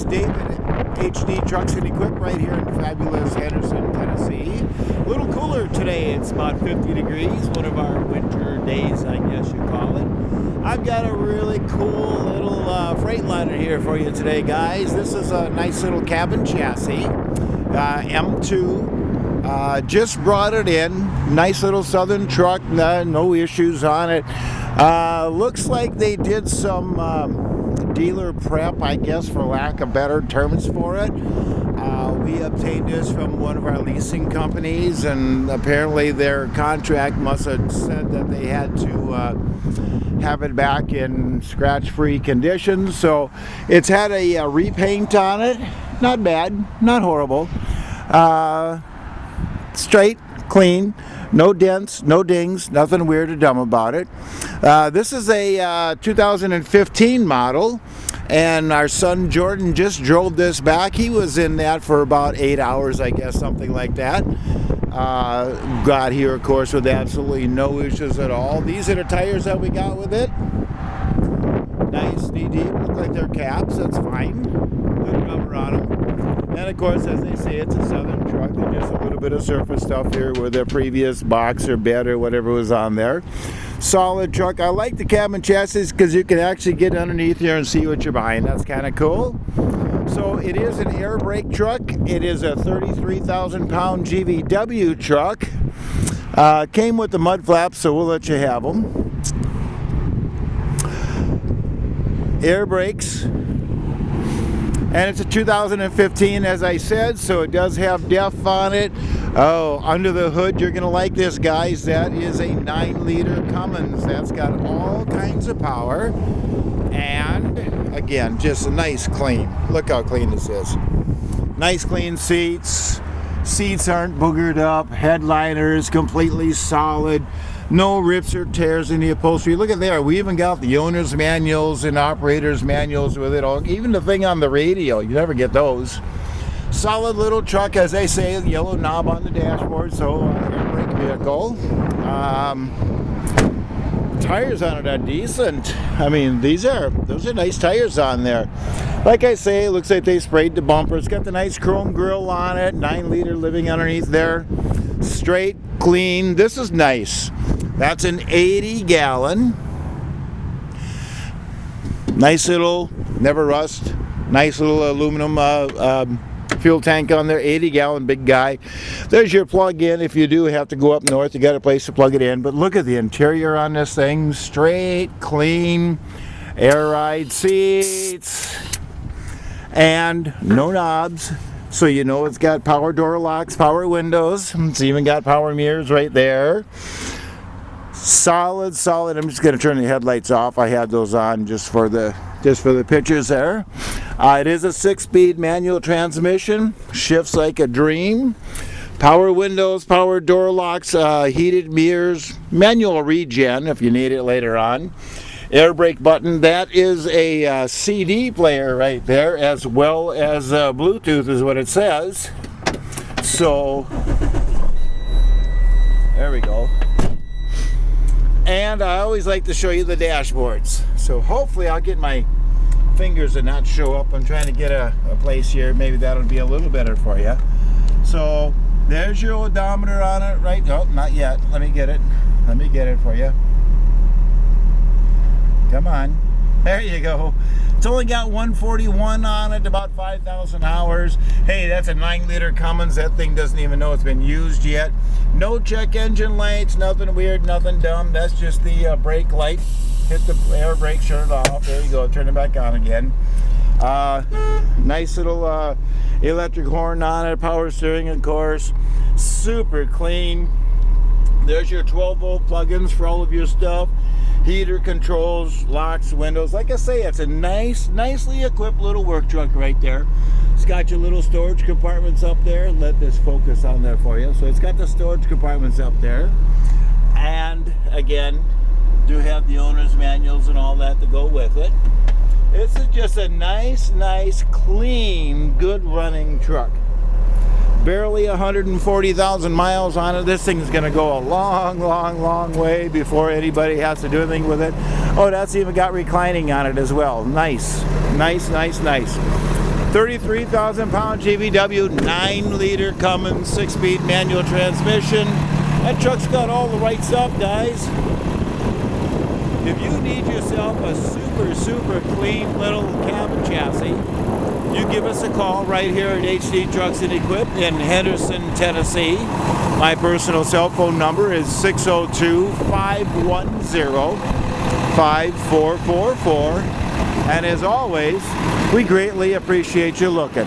David, HD Trucks and Equip right here in fabulous Henderson, Tennessee. A little cooler today. It's about 50 degrees, one of our winter days, I guess you call it. I've got a really cool little Freightliner here for you today, guys. This is a nice little cabin chassis, M2. Just brought it in. Nice little southern truck, no issues on it. Looks like they did some dealer prep, I guess, for lack of better terms for it. We obtained this from one of our leasing companies, and apparently their contract must have said that they had to have it back in scratch-free condition. So it's had a repaint on it. Not bad, not horrible. Straight, clean, no dents, no dings, nothing weird or dumb about it. This is a 2015 model, and our son Jordan just drove this back. He was in that for about 8 hours, I guess, something like that. Got here, of course, with absolutely no issues at all. These are the tires that we got with it. Nice, knee deep, look like they're caps, that's fine. Good rubber on them. And of course, as they say, it's a southern truck. There's just a little bit of surface stuff here with their previous box or bed or whatever was on there. Solid truck. I like the cabin chassis because you can actually get underneath here and see what you're buying. That's kind of cool. So it is an air brake truck. It is a 33,000 pound GVW truck. Came with the mud flaps, so we'll let you have them. Air brakes. And it's a 2015, as I said, so it does have DEF on it. Oh, under the hood, you're going to like this, guys. That is a 9-liter Cummins. That's got all kinds of power. And, again, just a nice clean. Look how clean this is. Nice clean seats. Seats aren't boogered up. Headliners completely solid. No rips or tears in the upholstery. Look at there. We even got the owner's manuals and operator's manuals with it. Even the thing on the radio. You never get those. Solid little truck, as they say. Yellow knob on the dashboard. So, air brake vehicle. Tires on it are decent. I mean, those are nice tires on there. Like I say, it looks like they sprayed the bumper. It's got the nice chrome grille on it. 9-liter living underneath there. Straight, clean. This is nice. That's an 80-gallon. Nice little, never rust. Nice little aluminum fuel tank on there. 80-gallon big guy. There's your plug-in. If you do have to go up north, you got a place to plug it in. But look at the interior on this thing. Straight, clean, air ride seats, and no knobs. So you know it's got power door locks, power windows. It's even got power mirrors right there. Solid. I'm just going to turn the headlights off. I had those on just for the pictures there. It is a 6-speed manual transmission. Shifts like a dream. Power windows, power door locks, heated mirrors, manual regen if you need it later on. Air brake button. That is a CD player right there, as well as Bluetooth is what it says. So there we go. And I always like to show you the dashboards. So hopefully I'll get my fingers to not show up. I'm trying to get a place here. Maybe that'll be a little better for you. So there's your odometer on it, right? No, not yet. Let me get it. Let me get it for you. Come on. There you go. It's only got 141 on it, about 5,000 hours. Hey, that's a 9-liter Cummins. That thing doesn't even know it's been used yet. No check engine lights, nothing weird, nothing dumb. That's just the brake light. Hit the air brake, shut it off. There you go. Turn it back on again. Nice little electric horn on it. Power steering, of course. Super clean. There's your 12-volt plugins for all of your stuff. Heater controls, locks, windows. Like I say, it's a nicely equipped little work truck right there. It's got your little storage compartments up there. Let this focus on there for you. So it's got the storage compartments up there. And again, do have the owner's manuals and all that to go with it. This is just a nice, clean, good running truck. Barely 140,000 miles on it. This thing's going to go a long way before anybody has to do anything with it. Oh, that's even got reclining on it as well. Nice. 33,000 pound GVW, 9-liter Cummins, 6-speed manual transmission. That truck's got all the right stuff, guys. If you need yourself a super clean little cabin chassis, you give us a call right here at HD Trucks and Equip in Henderson, Tennessee. My personal cell phone number is 602-510-5444. And as always, we greatly appreciate you looking.